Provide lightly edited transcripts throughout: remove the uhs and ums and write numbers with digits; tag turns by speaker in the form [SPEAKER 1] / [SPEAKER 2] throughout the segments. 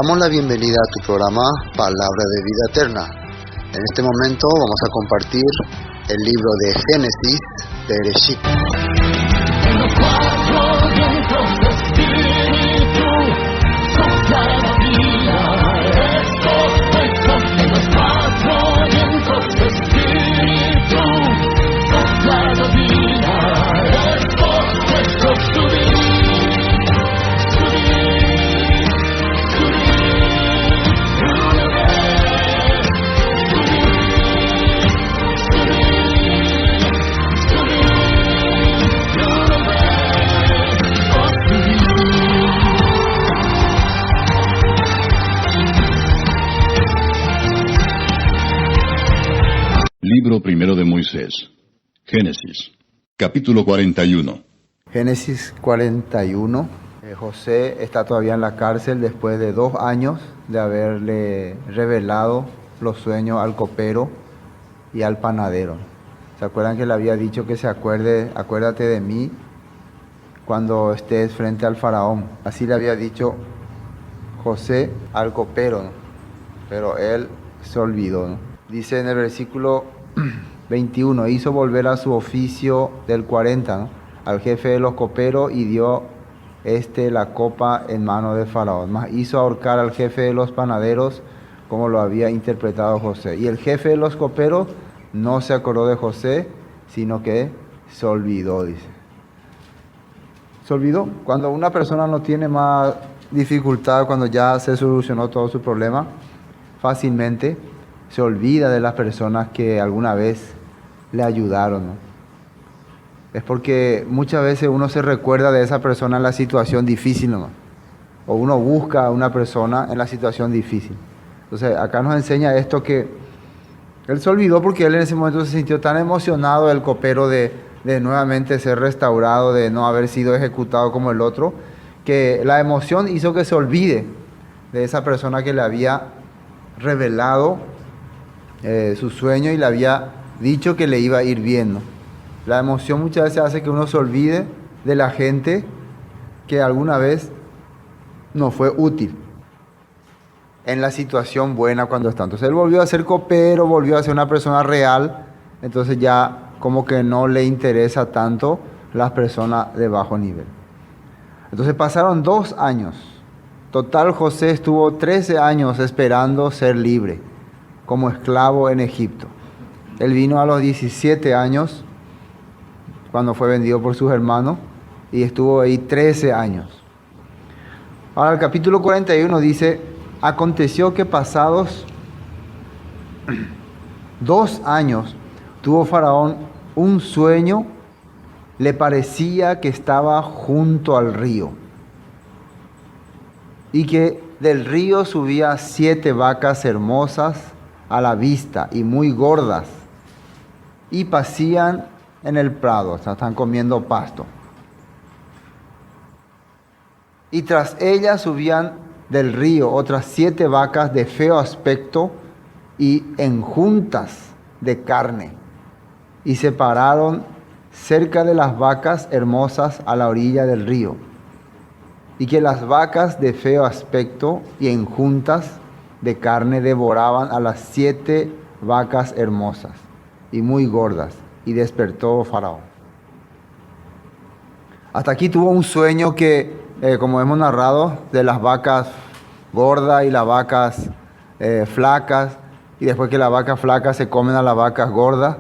[SPEAKER 1] damos la bienvenida a tu programa Palabra de Vida Eterna. En este momento vamos a compartir el libro de Génesis, Bereshit.
[SPEAKER 2] En los cuatro vientos de espíritu, sopla la vida, en los cuatro vientos de espíritu, sopla la vida, subir.
[SPEAKER 3] Libro primero de Moisés. Génesis. Capítulo 41.
[SPEAKER 4] Génesis 41. José está todavía en la cárcel después de 2 años de haberle revelado los sueños al copero y al panadero. ¿Se acuerdan que le había dicho que acuérdate de mí cuando estés frente al faraón? Así le había dicho José al copero, ¿no? Pero él se olvidó, ¿no? Dice en el versículo 21, hizo volver a su oficio del 40, ¿no? Al jefe de los coperos y dio la copa en mano de Faraón. Mas hizo ahorcar al jefe de los panaderos como lo había interpretado José. Y el jefe de los coperos no se acordó de José, sino que se olvidó, dice. Se olvidó. Cuando una persona no tiene más dificultad, cuando ya se solucionó todo su problema, fácilmente se olvida de las personas que alguna vez le ayudaron, ¿no? Es porque muchas veces uno se recuerda de esa persona en la situación difícil nomás. O uno busca a una persona en la situación difícil. Entonces acá nos enseña esto, que él se olvidó porque él en ese momento se sintió tan emocionado, el copero, de nuevamente ser restaurado, de no haber sido ejecutado como el otro, que la emoción hizo que se olvide de esa persona que le había revelado su sueño y le había dicho que le iba a ir bien, ¿no? La emoción muchas veces hace que uno se olvide de la gente que alguna vez no fue útil en la situación buena cuando está. Entonces él volvió a ser copero, volvió a ser una persona real, entonces ya como que no le interesa tanto las personas de bajo nivel. Entonces pasaron 2 años. Total, José estuvo 13 años esperando ser libre como esclavo en Egipto. Él vino a los 17 años cuando fue vendido por sus hermanos y estuvo ahí 13 años. Ahora el capítulo 41 dice: aconteció que pasados 2 años tuvo Faraón un sueño, le parecía que estaba junto al río y que del río subía 7 vacas hermosas a la vista y muy gordas, y pasían en el prado, o sea, están comiendo pasto. Y tras ellas subían del río otras 7 vacas de feo aspecto y enjuntas de carne, y se pararon cerca de las vacas hermosas a la orilla del río. Y que las vacas de feo aspecto y enjuntas de carne devoraban a las 7 vacas hermosas y muy gordas, y despertó Faraón. Hasta aquí tuvo un sueño que, como hemos narrado, de las vacas gordas y las vacas flacas, y después que las vacas flacas se comen a las vacas gordas,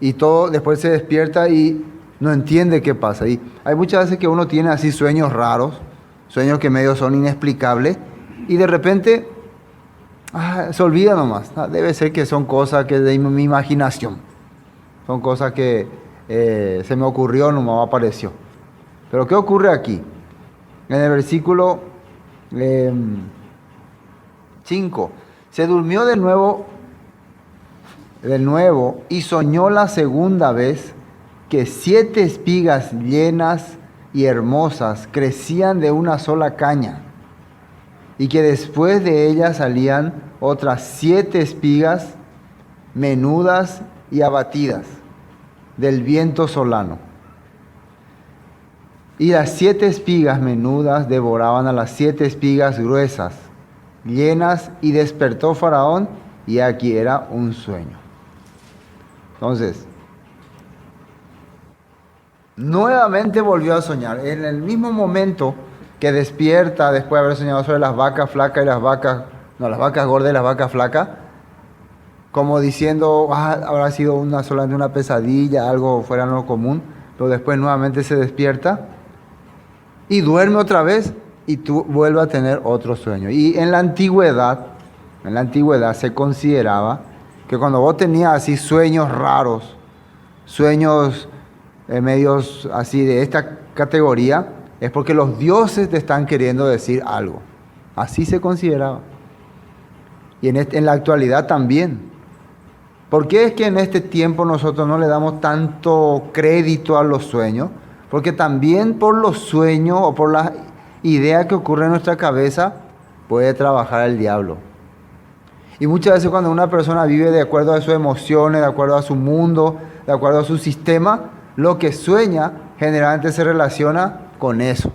[SPEAKER 4] y todo, después se despierta y no entiende qué pasa. Y hay muchas veces que uno tiene así sueños raros, sueños que medio son inexplicables, y de repente se olvida nomás. Debe ser que son cosas que de mi imaginación. Son cosas que se me ocurrió, nomás apareció. Pero ¿qué ocurre aquí? En el versículo 5. Se durmió de nuevo y soñó la segunda vez que 7 espigas llenas y hermosas crecían de una sola caña, y que después de ellas salían otras 7 espigas menudas y abatidas del viento solano. Y las 7 espigas menudas devoraban a las 7 espigas gruesas, llenas, y despertó Faraón, y aquí era un sueño. Entonces, nuevamente volvió a soñar. En el mismo momento que despierta, después de haber soñado sobre las vacas flacas y las vacas gordas y las vacas flacas, como diciendo, habrá sido solamente una pesadilla, algo fuera de lo común, pero después nuevamente se despierta y duerme otra vez y vuelve a tener otro sueño. Y en la antigüedad se consideraba que cuando vos tenías así sueños raros, sueños medios así de esta categoría, es porque los dioses te están queriendo decir algo. Así se consideraba. Y en la actualidad también. ¿Por qué es que en este tiempo nosotros no le damos tanto crédito a los sueños? Porque también por los sueños o por las ideas que ocurren en nuestra cabeza puede trabajar el diablo. Y muchas veces cuando una persona vive de acuerdo a sus emociones, de acuerdo a su mundo, de acuerdo a su sistema, lo que sueña generalmente se relaciona con eso.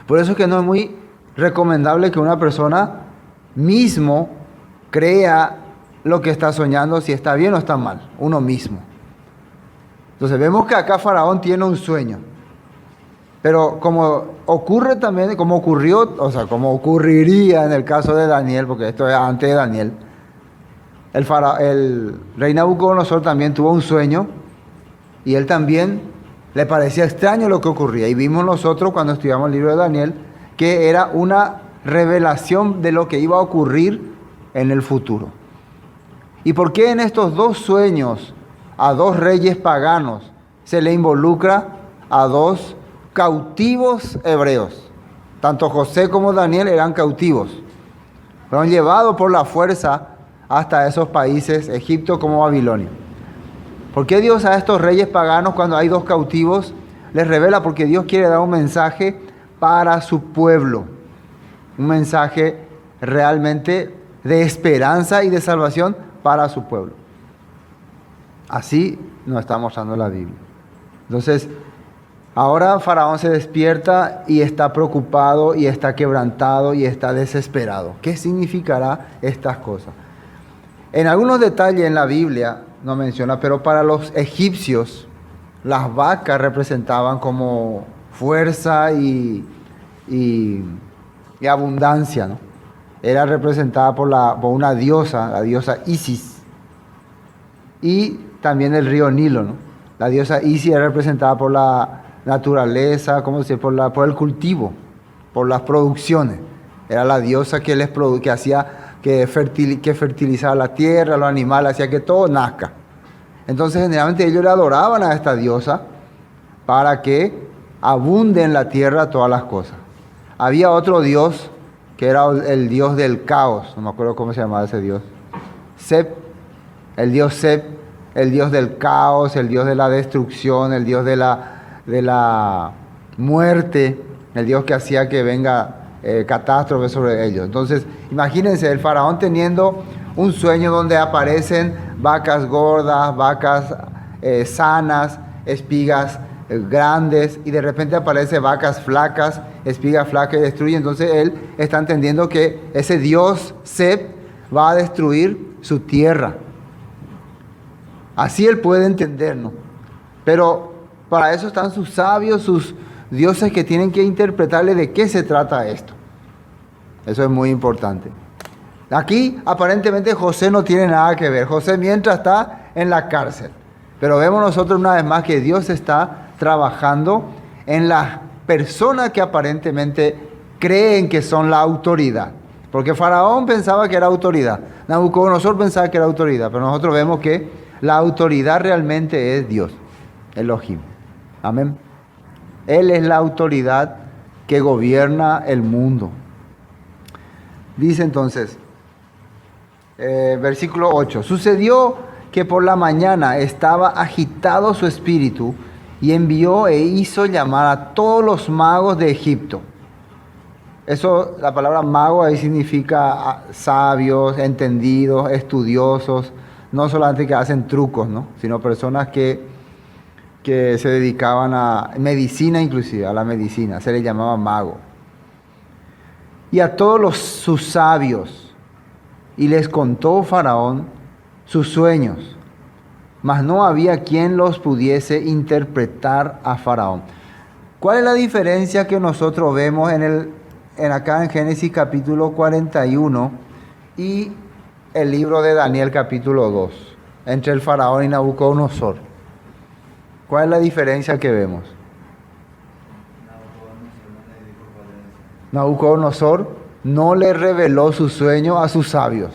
[SPEAKER 4] Por eso es que no es muy recomendable que una persona mismo crea lo que está soñando, si está bien o está mal, uno mismo. Entonces vemos que acá Faraón tiene un sueño. Pero como ocurre también, como ocurrió, o sea, como ocurriría en el caso de Daniel, porque esto es antes de Daniel, el rey Nabucodonosor también tuvo un sueño y él también le parecía extraño lo que ocurría. Y vimos nosotros cuando estudiamos el libro de Daniel que era una revelación de lo que iba a ocurrir en el futuro. ¿Y por qué en estos dos sueños a dos reyes paganos se le involucra a dos cautivos hebreos? Tanto José como Daniel eran cautivos. Fueron llevados por la fuerza hasta esos países, Egipto como Babilonia. ¿Por qué Dios a estos reyes paganos, cuando hay dos cautivos, les revela? Porque Dios quiere dar un mensaje para su pueblo. Un mensaje realmente de esperanza y de salvación para su pueblo. Así nos está mostrando la Biblia. Entonces, ahora Faraón se despierta y está preocupado y está quebrantado y está desesperado. ¿Qué significará estas cosas? En algunos detalles en la Biblia no menciona, pero para los egipcios las vacas representaban como fuerza y abundancia, ¿no? Era representada por una diosa, la diosa Isis. Y también el río Nilo, ¿no? La diosa Isis era representada por la naturaleza, ¿cómo decir? Por el cultivo, por las producciones. Era la diosa que fertilizaba la tierra, los animales, hacía que todo nazca. Entonces generalmente ellos le adoraban a esta diosa para que abunde en la tierra todas las cosas. Había otro dios que era el dios del caos, no me acuerdo cómo se llamaba ese dios. Sep, el dios Sep, el dios del caos, el dios de la destrucción, el dios de la muerte, el dios que hacía que venga catástrofe sobre ellos. Entonces, imagínense el faraón teniendo un sueño donde aparecen vacas gordas, vacas sanas, espigas grandes, y de repente aparecen vacas flacas, espigas flacas y destruye. Entonces él está entendiendo que ese dios Sep va a destruir su tierra. Así él puede entender, ¿no? Pero para eso están sus sabios, sus dioses que tienen que interpretarle de qué se trata esto. Eso es muy importante. Aquí aparentemente José no tiene nada que ver. José mientras está en la cárcel. Pero vemos nosotros una vez más que Dios está trabajando en las personas que aparentemente creen que son la autoridad. Porque Faraón pensaba que era autoridad. Nabucodonosor pensaba que era autoridad. Pero nosotros vemos que la autoridad realmente es Dios, Elohim. Amén. Él es la autoridad que gobierna el mundo. Dice entonces, versículo 8. Sucedió que por la mañana estaba agitado su espíritu y envió e hizo llamar a todos los magos de Egipto. Eso, la palabra mago ahí significa sabios, entendidos, estudiosos, no solamente que hacen trucos, ¿no? Sino personas que se dedicaban a medicina, inclusive a la medicina, se les llamaba mago. y a todos sus sabios, y les contó Faraón sus sueños, mas no había quien los pudiese interpretar a Faraón. ¿Cuál es la diferencia que nosotros vemos acá en Génesis capítulo 41 y el libro de Daniel capítulo 2, entre el Faraón y Nabucodonosor? ¿Cuál es la diferencia que vemos? Nabucodonosor no le reveló su sueño a sus sabios.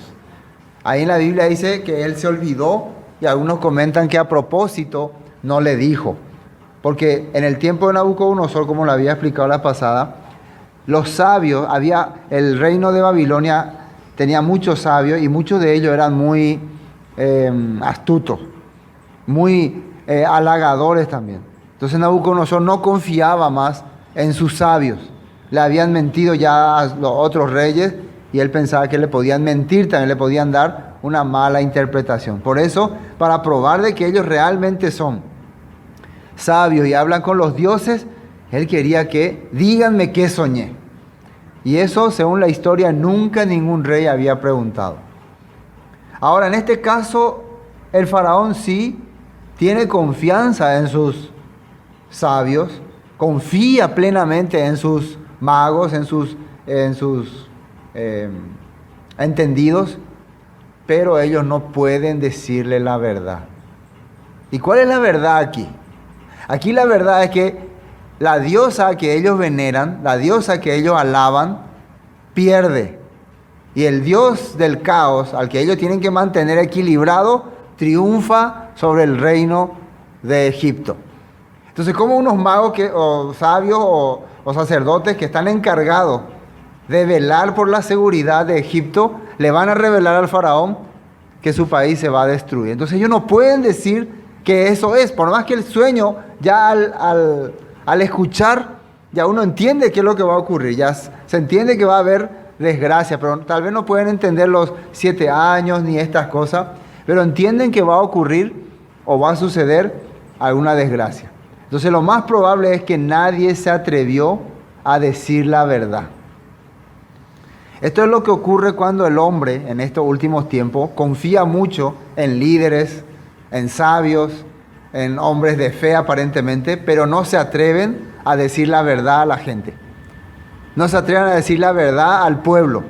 [SPEAKER 4] Ahí en la Biblia dice que él se olvidó, y algunos comentan que a propósito no le dijo. Porque en el tiempo de Nabucodonosor, como lo había explicado la pasada, los sabios, el reino de Babilonia tenía muchos sabios y muchos de ellos eran muy astutos, muy halagadores también. Entonces Nabucodonosor no confiaba más en sus sabios. Le habían mentido ya a los otros reyes y él pensaba que le podían mentir, también le podían dar una mala interpretación. Por eso, para probar de que ellos realmente son sabios y hablan con los dioses, él quería que díganme qué soñé. Y eso, según la historia, nunca ningún rey había preguntado. Ahora, en este caso, el faraón sí tiene confianza en sus sabios, confía plenamente en sus magos, en sus entendidos, pero ellos no pueden decirle la verdad. ¿Y cuál es la verdad aquí? Aquí la verdad es que la diosa que ellos veneran, la diosa que ellos alaban, pierde. Y el dios del caos, al que ellos tienen que mantener equilibrado, triunfa sobre el reino de Egipto. Entonces, como unos magos o sabios o sacerdotes que están encargados de velar por la seguridad de Egipto, le van a revelar al faraón que su país se va a destruir. Entonces ellos no pueden decir que eso es, por más que el sueño, ya al escuchar, ya uno entiende qué es lo que va a ocurrir, ya se entiende que va a haber desgracia, pero tal vez no pueden entender los 7 años ni estas cosas, pero entienden que va a ocurrir o va a suceder alguna desgracia. Entonces lo más probable es que nadie se atrevió a decir la verdad. Esto es lo que ocurre cuando el hombre en estos últimos tiempos confía mucho en líderes, en sabios, en hombres de fe aparentemente, pero no se atreven a decir la verdad a la gente. No se atreven a decir la verdad al pueblo.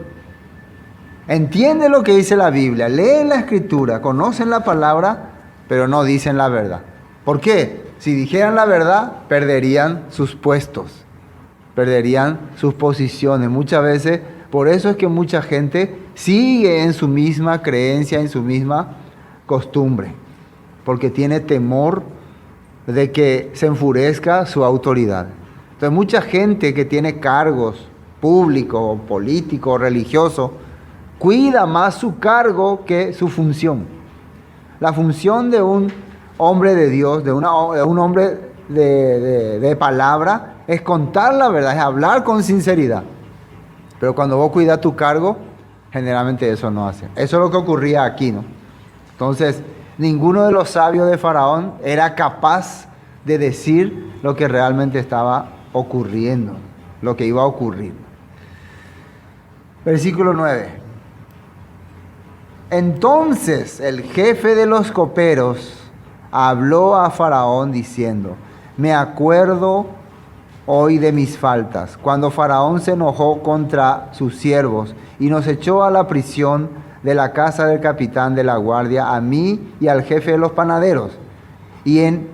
[SPEAKER 4] Entienden lo que dice la Biblia, leen la Escritura, conocen la palabra, pero no dicen la verdad. ¿Por qué? Si dijeran la verdad, perderían sus puestos, perderían sus posiciones. Muchas veces, por eso es que mucha gente sigue en su misma creencia, en su misma costumbre, porque tiene temor de que se enfurezca su autoridad. Entonces, mucha gente que tiene cargos públicos, políticos, religiosos, cuida más su cargo que su función. La función de un hombre de Dios, de un hombre de palabra, es contar la verdad, es hablar con sinceridad. Pero cuando vos cuidas tu cargo, generalmente eso no hace. Eso es lo que ocurría aquí, ¿no? Entonces, ninguno de los sabios de Faraón era capaz de decir lo que realmente estaba ocurriendo, lo que iba a ocurrir. Versículo 9. Entonces el jefe de los coperos habló a Faraón diciendo: me acuerdo hoy de mis faltas, cuando Faraón se enojó contra sus siervos y nos echó a la prisión de la casa del capitán de la guardia, a mí y al jefe de los panaderos. Y él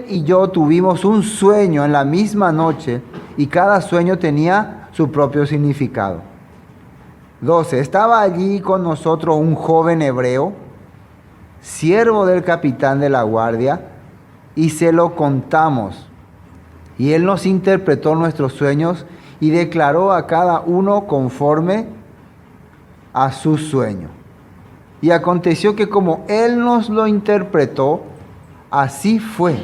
[SPEAKER 4] y yo tuvimos un sueño en la misma noche, y cada sueño tenía su propio significado. 12. Estaba allí con nosotros un joven hebreo, siervo del capitán de la guardia, y se lo contamos. Y él nos interpretó nuestros sueños y declaró a cada uno conforme a su sueño. Y aconteció que como él nos lo interpretó, así fue.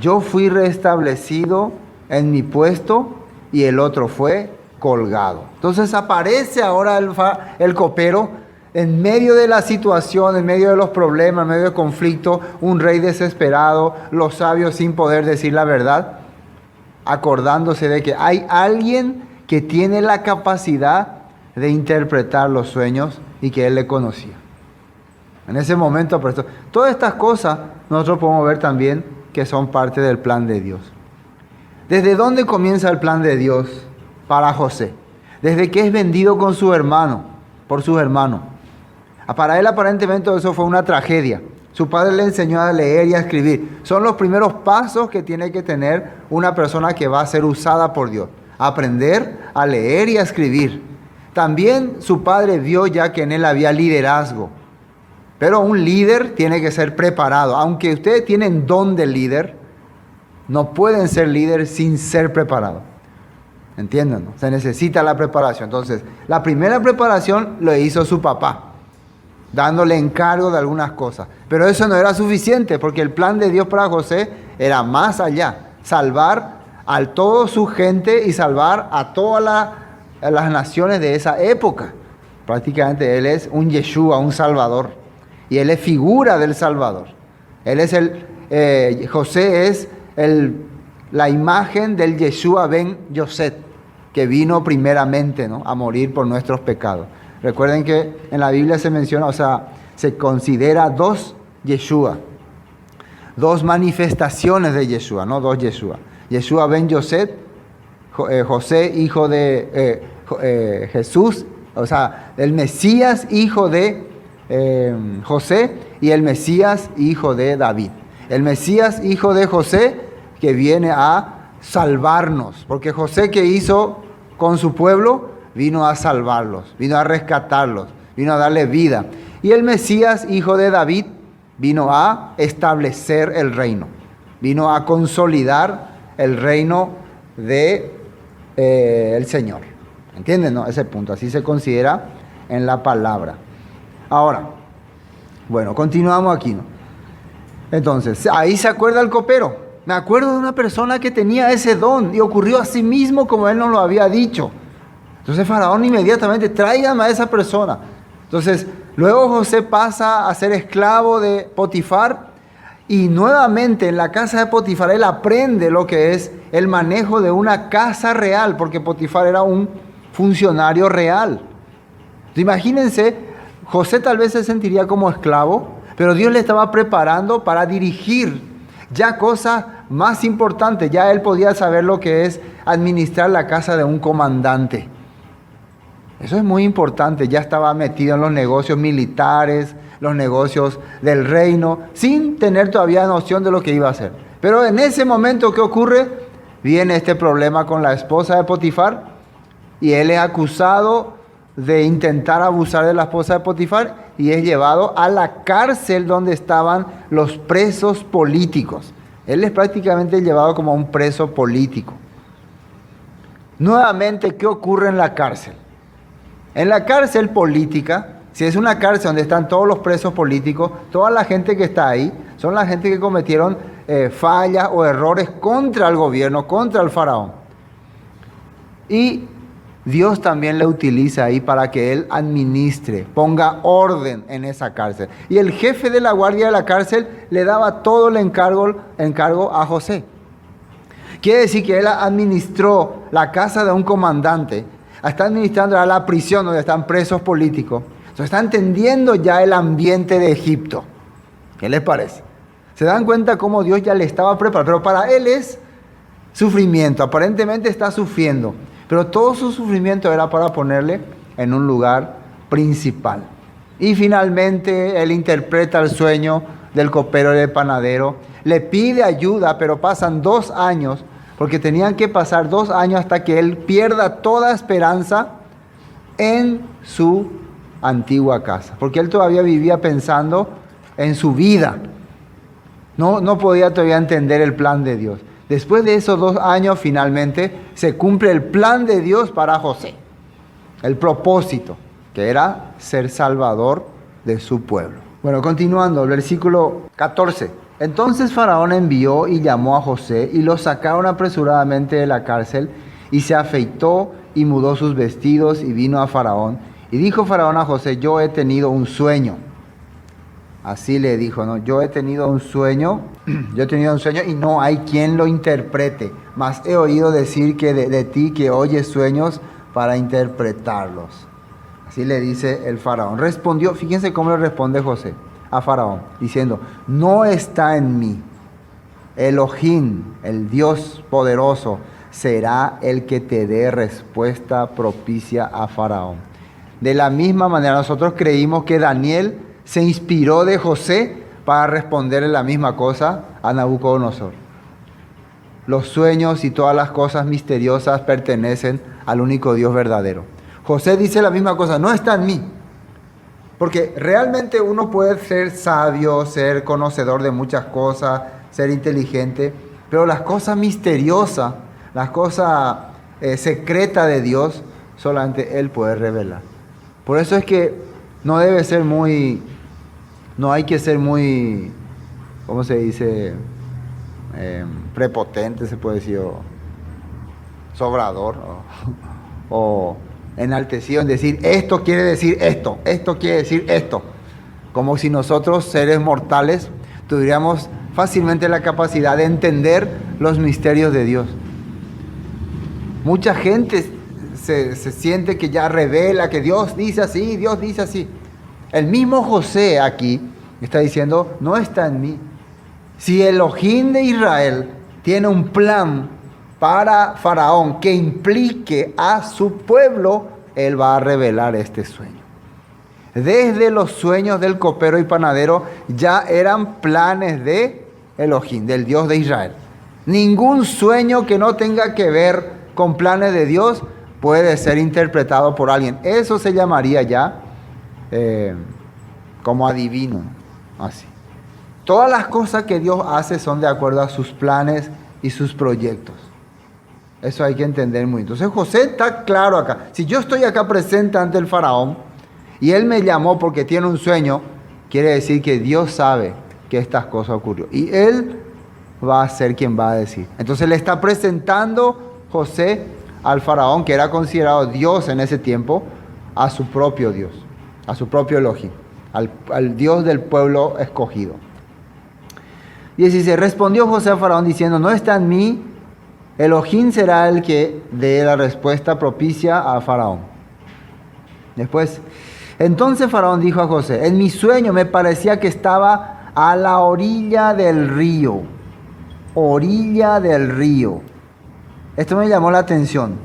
[SPEAKER 4] Yo fui restablecido en mi puesto y el otro fue colgado. Entonces aparece ahora el copero en medio de la situación, en medio de los problemas, en medio del conflicto, un rey desesperado, los sabios sin poder decir la verdad. acordándose de que hay alguien que tiene la capacidad de interpretar los sueños y que él le conocía. En ese momento, todas estas cosas nosotros podemos ver también que son parte del plan de Dios. ¿Desde dónde comienza el plan de Dios para José? Desde que es vendido con su hermano, por sus hermanos. Para él aparentemente eso fue una tragedia. Su padre le enseñó a leer y a escribir. Son los primeros pasos que tiene que tener una persona que va a ser usada por Dios. Aprender a leer y a escribir. También su padre vio ya que en él había liderazgo. Pero un líder tiene que ser preparado. Aunque ustedes tienen don de líder, no pueden ser líderes sin ser preparados. ¿Entienden? ¿No? Se necesita la preparación. Entonces, la primera preparación lo hizo su papá, dándole encargo de algunas cosas. Pero eso no era suficiente, porque el plan de Dios para José era más allá. Salvar a toda su gente y salvar a todas las naciones de esa época. Prácticamente él es un Yeshua, un Salvador. Y él es figura del Salvador. Él es José es la imagen del Yeshua ben Yosef, que vino primeramente, ¿no?, a morir por nuestros pecados. Recuerden que en la Biblia se menciona, se considera dos Yeshua, dos manifestaciones de Yeshua, no dos Yeshua. Yeshua ben Yosef, José, hijo de Jesús, el Mesías, hijo de José, y el Mesías, hijo de David. El Mesías, hijo de José, que viene a salvarnos, porque José, ¿qué hizo con su pueblo? Vino a salvarlos, vino a rescatarlos, vino a darle vida. Y el Mesías, hijo de David, vino a establecer el reino, vino a consolidar el reino de el Señor. ¿Entienden, no? Ese punto, así se considera en la palabra. Ahora, bueno, continuamos aquí, ¿no? Entonces, ahí se acuerda el copero. Me acuerdo de una persona que tenía ese don y ocurrió a sí mismo como él nos lo había dicho. Entonces Faraón inmediatamente, tráigame a esa persona. Entonces, luego José pasa a ser esclavo de Potifar y nuevamente en la casa de Potifar él aprende lo que es el manejo de una casa real, porque Potifar era un funcionario real. Entonces, imagínense, José tal vez se sentiría como esclavo, pero Dios le estaba preparando para dirigir ya cosas más importantes. Ya él podía saber lo que es administrar la casa de un comandante. Eso es muy importante. Ya estaba metido en los negocios militares, los negocios del reino, sin tener todavía noción de lo que iba a hacer. Pero en ese momento, ¿qué ocurre? Viene este problema con la esposa de Potifar y él es acusado de intentar abusar de la esposa de Potifar y es llevado a la cárcel donde estaban los presos políticos. Él es prácticamente llevado como un preso político. Nuevamente, ¿qué ocurre en la cárcel? En la cárcel política, si es una cárcel donde están todos los presos políticos, toda la gente que está ahí son la gente que cometieron fallas o errores contra el gobierno, contra el faraón. Y Dios también le utiliza ahí para que él administre, ponga orden en esa cárcel. Y el jefe de la guardia de la cárcel le daba todo el encargo a José. Quiere decir que él administró la casa de un comandante, está administrando a la prisión donde están presos políticos. Entonces está entendiendo ya el ambiente de Egipto. ¿Qué les parece? Se dan cuenta cómo Dios ya le estaba preparando, pero para él es sufrimiento, aparentemente está sufriendo. Pero todo su sufrimiento era para ponerle en un lugar principal. Y finalmente él interpreta el sueño del copero y del panadero. Le pide ayuda, pero pasan 2 años, porque tenían que pasar 2 años hasta que él pierda toda esperanza en su antigua casa. Porque él todavía vivía pensando en su vida. No podía todavía entender el plan de Dios. Después de esos 2 años, finalmente, se cumple el plan de Dios para José. El propósito, que era ser salvador de su pueblo. Bueno, continuando, el versículo 14. Entonces Faraón envió y llamó a José y lo sacaron apresuradamente de la cárcel y se afeitó y mudó sus vestidos y vino a Faraón. Y dijo Faraón a José, yo he tenido un sueño. Así le dijo, ¿no? Yo he tenido un sueño y no hay quien lo interprete. Mas he oído decir que de ti que oyes sueños para interpretarlos. Así le dice el faraón. Respondió, fíjense cómo le responde José a faraón, diciendo, no está en mí. Elohim, el Dios poderoso, será el que te dé respuesta propicia a faraón. De la misma manera, nosotros creímos que Daniel se inspiró de José para responderle la misma cosa a Nabucodonosor. Los sueños y todas las cosas misteriosas pertenecen al único Dios verdadero. José dice la misma cosa, no está en mí. Porque realmente uno puede ser sabio, ser conocedor de muchas cosas, ser inteligente, pero las cosas misteriosas, las cosas secretas de Dios, solamente Él puede revelar. Por eso es que no hay que ser muy, ¿cómo se dice? Prepotente, se puede decir, o sobrador, o enaltecido en decir, esto quiere decir esto quiere decir esto. Como si nosotros, seres mortales, tuviéramos fácilmente la capacidad de entender los misterios de Dios. Mucha gente se siente que ya revela que Dios dice así, Dios dice así. El mismo José aquí está diciendo, no está en mí. Si Elohim de Israel tiene un plan para Faraón que implique a su pueblo, él va a revelar este sueño. Desde los sueños del copero y panadero ya eran planes de Elohim, del Dios de Israel. Ningún sueño que no tenga que ver con planes de Dios puede ser interpretado por alguien. Eso se llamaría ya como adivino, así. Todas las cosas que Dios hace son de acuerdo a sus planes y sus proyectos. Eso hay que entender muy bien. Entonces José está claro acá. Si yo estoy acá presente ante el faraón y él me llamó porque tiene un sueño, quiere decir que Dios sabe que estas cosas ocurrieron. Y él va a ser quien va a decir. Entonces le está presentando José al faraón, que era considerado Dios en ese tiempo, a su propio Dios, a su propio Elohim, al Dios del pueblo escogido. Y dice, respondió José a faraón diciendo, no está en mí, Elohim será el que dé la respuesta propicia a faraón. Después, entonces faraón dijo a José, en mi sueño me parecía que estaba a la orilla del río. Orilla del río. Esto me llamó la atención.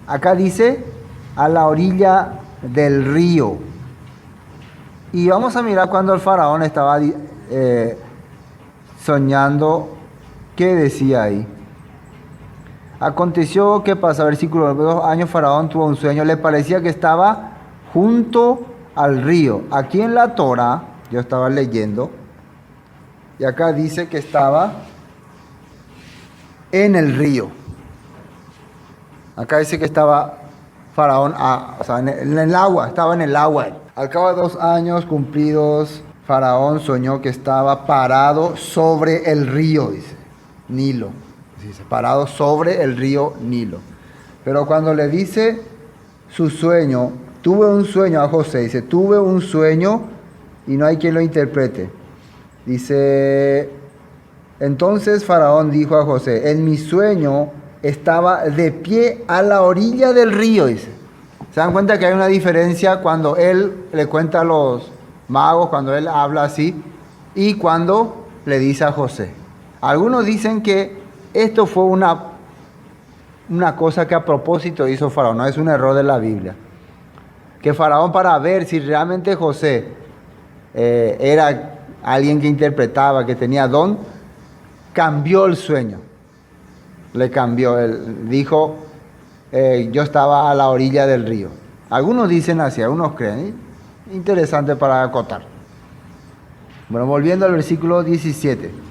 [SPEAKER 4] Acá dice, a la orilla del río. Y vamos a mirar cuando el faraón estaba soñando, ¿qué decía ahí? Aconteció que pasa, versículo 2 años, faraón tuvo un sueño, le parecía que estaba junto al río. Aquí en la Torá, yo estaba leyendo, y acá dice que estaba en el río. Acá dice que estaba faraón, o sea, en el agua, estaba en el agua. Al cabo de 2 años cumplidos, faraón soñó que estaba parado sobre el río, dice, Nilo. Dice, parado sobre el río Nilo. Pero cuando le dice su sueño, tuve un sueño a José, dice, tuve un sueño y no hay quien lo interprete. Dice, entonces faraón dijo a José, en mi sueño estaba de pie a la orilla del río, dice. ¿Se dan cuenta que hay una diferencia cuando él le cuenta a los magos, cuando él habla así, y cuando le dice a José? Algunos dicen que esto fue una cosa que a propósito hizo faraón, no es un error de la Biblia. Que faraón, para ver si realmente José era alguien que interpretaba, que tenía don, cambió el sueño. Le cambió, él dijo, yo estaba a la orilla del río. Algunos dicen así, algunos creen. Interesante para acotar. Bueno, volviendo al versículo 17.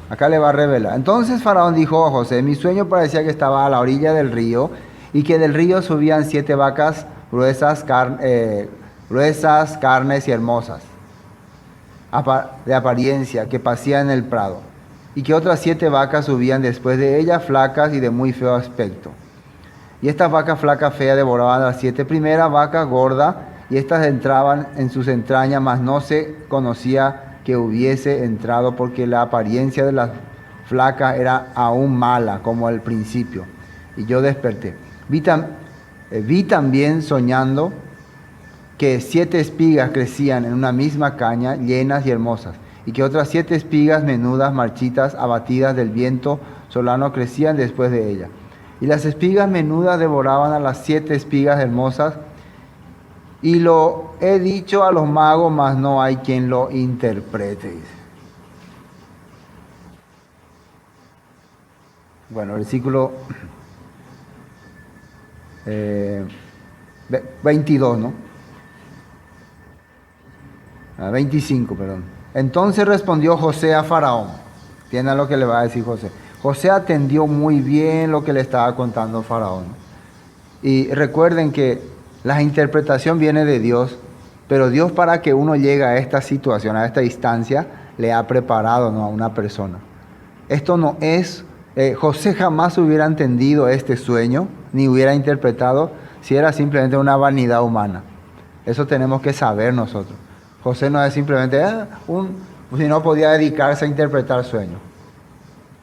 [SPEAKER 4] Acá le va a revelar. Entonces faraón dijo a José, mi sueño parecía que estaba a la orilla del río y que del río subían 7 vacas gruesas, carnes y hermosas, de apariencia, que pasían en el prado, y que otras 7 vacas subían después de ellas, flacas y de muy feo aspecto. Y estas vacas flacas feas devoraban las 7 primeras vacas gordas, y éstas entraban en sus entrañas, mas no se conocía que hubiese entrado, porque la apariencia de las flacas era aún mala, como al principio. Y yo desperté. Vi también soñando que 7 espigas crecían en una misma caña, llenas y hermosas, y que otras 7 espigas menudas, marchitas, abatidas del viento solano, crecían después de ella. Y las espigas menudas devoraban a las 7 espigas hermosas. Y lo he dicho a los magos, mas no hay quien lo interprete, dice. Bueno, versículo 22, ¿no? 25, perdón. Entonces respondió José a Faraón. Entiendan lo que le va a decir José. José atendió muy bien lo que le estaba contando Faraón. Y recuerden que la interpretación viene de Dios, pero Dios, para que uno llegue a esta situación, a esta instancia, le ha preparado, ¿no?, a una persona. Esto no es... José jamás hubiera entendido este sueño, ni hubiera interpretado, si era simplemente una vanidad humana. Eso tenemos que saber nosotros. José no es simplemente si no podía dedicarse a interpretar sueños.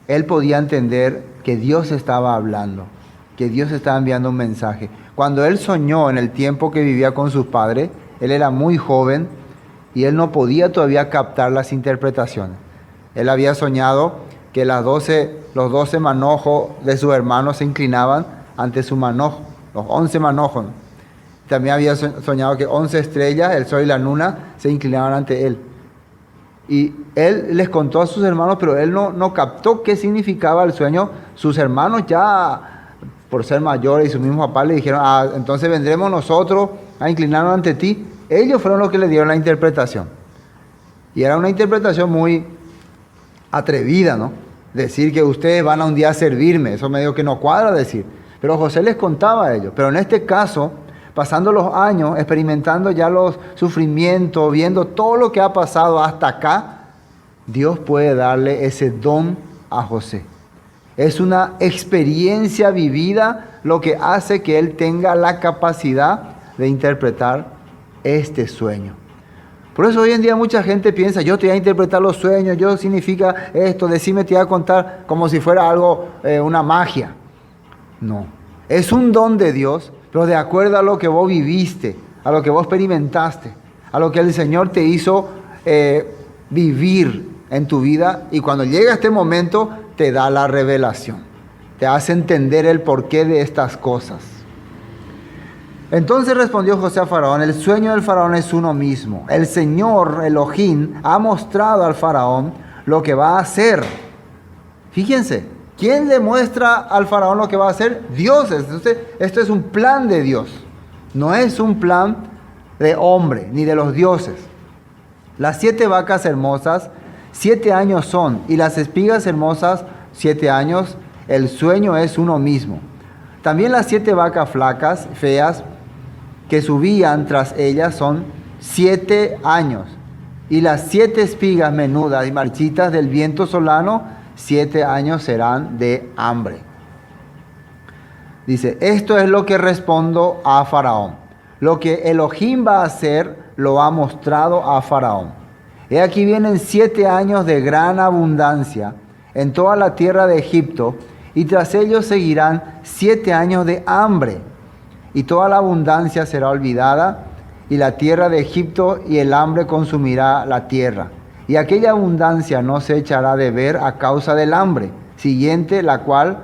[SPEAKER 4] Él podía entender que Dios estaba hablando, que Dios estaba enviando un mensaje. Cuando él soñó en el tiempo que vivía con sus padres, él era muy joven y él no podía todavía captar las interpretaciones. Él había soñado que los 12 manojos de sus hermanos se inclinaban ante su manojo, los 11 manojos, ¿no? También había soñado que 11 estrellas, el sol y la luna, se inclinaban ante él. Y él les contó a sus hermanos, pero él no captó qué significaba el sueño. Sus hermanos ya, por ser mayores, y su mismo papá le dijeron, entonces vendremos nosotros a inclinarnos ante ti. Ellos fueron los que le dieron la interpretación. Y era una interpretación muy atrevida, ¿no? Decir que ustedes van a un día a servirme, eso medio que no cuadra decir. Pero José les contaba a ellos. Pero en este caso, pasando los años, experimentando ya los sufrimientos, viendo todo lo que ha pasado hasta acá, Dios puede darle ese don a José. Es una experiencia vivida lo que hace que él tenga la capacidad de interpretar este sueño. Por eso hoy en día mucha gente piensa, yo te voy a interpretar los sueños, yo significa esto, decime, te voy a contar, como si fuera algo, una magia. No, es un don de Dios, pero de acuerdo a lo que vos viviste, a lo que vos experimentaste, a lo que el Señor te hizo vivir en tu vida, y cuando llega este momento te da la revelación, te hace entender el porqué de estas cosas. Entonces respondió José a Faraón, el sueño del Faraón es uno mismo. El Señor Elohim ha mostrado al Faraón lo que va a hacer. Fíjense, ¿quién le muestra al Faraón lo que va a hacer? Dios. Entonces, esto es un plan de Dios. No es un plan de hombre, ni de los dioses. Las 7 vacas hermosas, 7 años son, y las espigas hermosas, 7 años. El sueño es uno mismo. También las 7 vacas flacas, feas, que subían tras ellas son 7 años. Y las 7 espigas menudas y marchitas del viento solano, 7 años serán de hambre. Dice, esto es lo que respondo a Faraón. Lo que Elohim va a hacer, lo ha mostrado a Faraón. He aquí vienen 7 años de gran abundancia en toda la tierra de Egipto, y tras ellos seguirán 7 años de hambre. Y toda la abundancia será olvidada, y la tierra de Egipto y el hambre consumirá la tierra. Y aquella abundancia no se echará de ver a causa del hambre siguiente, la cual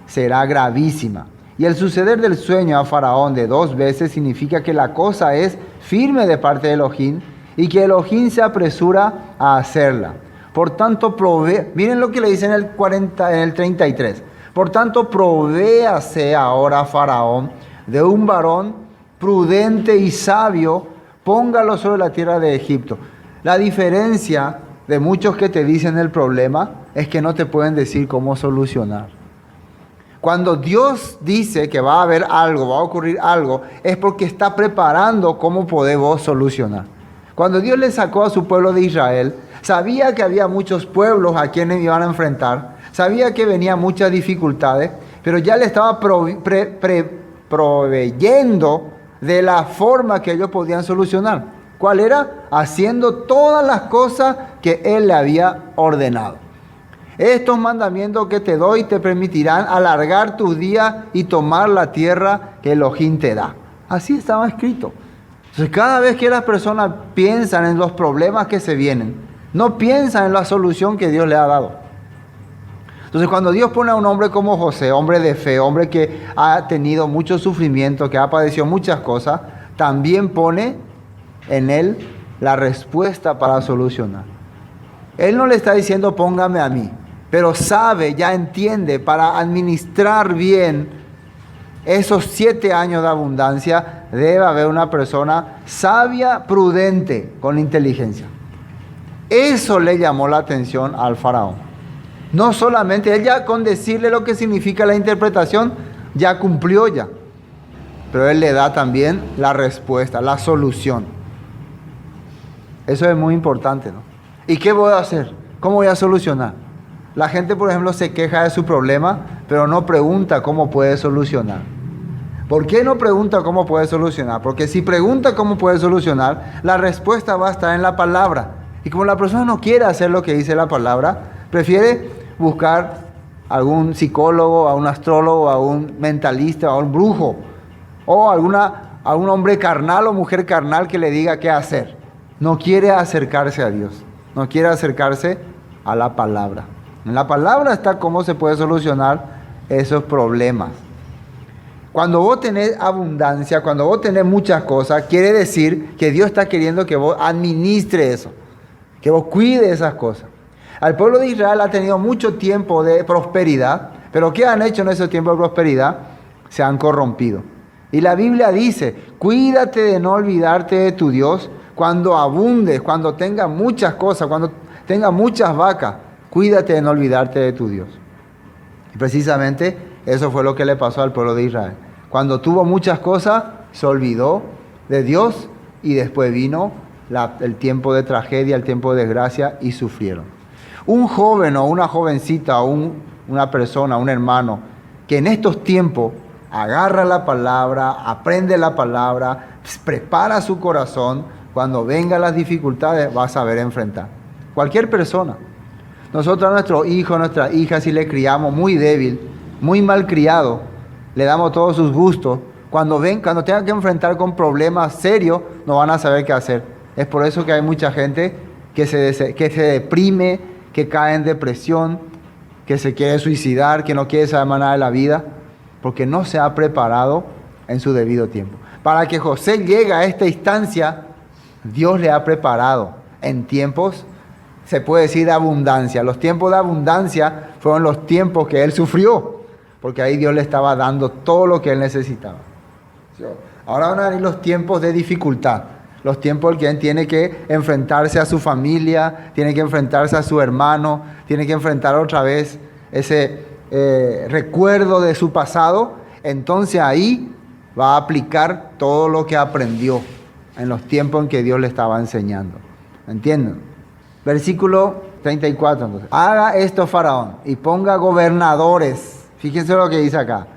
[SPEAKER 4] será gravísima. Y el suceder del sueño a Faraón de 2 veces significa que la cosa es firme de parte de Elohim, y que Elohim se apresura a hacerla. Por tanto, miren lo que le dice en el 33. Por tanto, provéase ahora Faraón de un varón prudente y sabio, póngalo sobre la tierra de Egipto. La diferencia de muchos que te dicen el problema es que no te pueden decir cómo solucionar. Cuando Dios dice que va a haber algo, va a ocurrir algo, es porque está preparando cómo podemos solucionar. Cuando Dios le sacó a su pueblo de Israel, sabía que había muchos pueblos a quienes iban a enfrentar, sabía que venían muchas dificultades, pero ya le estaba proveyendo de la forma que ellos podían solucionar. ¿Cuál era? Haciendo todas las cosas que Él le había ordenado. Estos mandamientos que te doy te permitirán alargar tus días y tomar la tierra que Elohim te da. Así estaba escrito. Entonces, cada vez que las personas piensan en los problemas que se vienen, no piensan en la solución que Dios le ha dado. Entonces, cuando Dios pone a un hombre como José, hombre de fe, hombre que ha tenido mucho sufrimiento, que ha padecido muchas cosas, también pone en él la respuesta para solucionar. Él no le está diciendo póngame a mí, pero sabe, ya entiende, para administrar bien esos 7 años de abundancia, debe haber una persona sabia, prudente, con inteligencia. Eso le llamó la atención al faraón. No solamente, él ya con decirle lo que significa la interpretación, ya cumplió ya. Pero él le da también la respuesta, la solución. Eso es muy importante, ¿no? ¿Y qué voy a hacer? ¿Cómo voy a solucionar? La gente, por ejemplo, se queja de su problema, pero no pregunta cómo puede solucionar. ¿Por qué no pregunta cómo puede solucionar? Porque si pregunta cómo puede solucionar, la respuesta va a estar en la palabra. Y como la persona no quiere hacer lo que dice la palabra, prefiere buscar a algún psicólogo, a un astrólogo, a un mentalista, a un brujo, o a un hombre carnal o mujer carnal que le diga qué hacer. No quiere acercarse a Dios, no quiere acercarse a la palabra. En la palabra está cómo se puede solucionar esos problemas. Cuando vos tenés abundancia, cuando vos tenés muchas cosas, quiere decir que Dios está queriendo que vos administres eso, que vos cuides esas cosas. El pueblo de Israel ha tenido mucho tiempo de prosperidad, pero ¿qué han hecho en ese tiempo de prosperidad? Se han corrompido. Y la Biblia dice, cuídate de no olvidarte de tu Dios cuando abundes, cuando tengas muchas cosas, cuando tengas muchas vacas, cuídate de no olvidarte de tu Dios. Y precisamente eso fue lo que le pasó al pueblo de Israel. Cuando tuvo muchas cosas, se olvidó de Dios y después vino el tiempo de tragedia, el tiempo de desgracia y sufrieron. Un joven o una jovencita o una persona, un hermano, que en estos tiempos agarra la palabra, aprende la palabra, prepara su corazón, cuando vengan las dificultades va a saber enfrentar. Cualquier persona. Nosotros a nuestros hijos, a nuestras hijas, si le criamos muy débil, muy mal criado, le damos todos sus gustos, cuando tengan que enfrentar con problemas serios, no van a saber qué hacer. Es por eso que hay mucha gente que se deprime, que cae en depresión, que se quiere suicidar, que no quiere saber más nada de la vida, porque no se ha preparado en su debido tiempo. Para que José llegue a esta instancia, Dios le ha preparado en tiempos, se puede decir, de abundancia. Los tiempos de abundancia fueron los tiempos que él sufrió, porque ahí Dios le estaba dando todo lo que él necesitaba. Ahora van a venir los tiempos de dificultad, los tiempos en que él tiene que enfrentarse a su familia, tiene que enfrentarse a su hermano, tiene que enfrentar otra vez ese recuerdo de su pasado. Entonces ahí va a aplicar todo lo que aprendió en los tiempos en que Dios le estaba enseñando. ¿Entienden? Versículo 34. Entonces, haga esto Faraón y ponga gobernadores, fíjense lo que dice acá,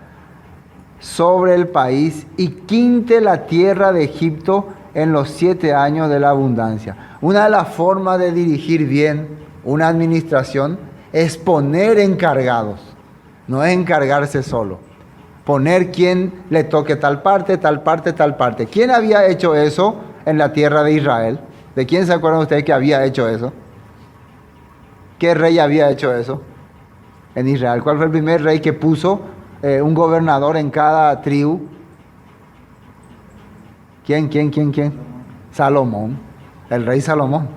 [SPEAKER 4] sobre el país y quinte la tierra de Egipto en los 7 años de la abundancia. Una de las formas de dirigir bien una administración es poner encargados, no es encargarse solo. Poner quien le toque tal parte, tal parte, tal parte. ¿Quién había hecho eso en la tierra de Israel? ¿De quién se acuerdan ustedes que había hecho eso? ¿Qué rey había hecho eso en Israel? ¿Cuál fue el primer rey que puso un gobernador en cada tribu? ¿Quién? Salomón, el rey Salomón.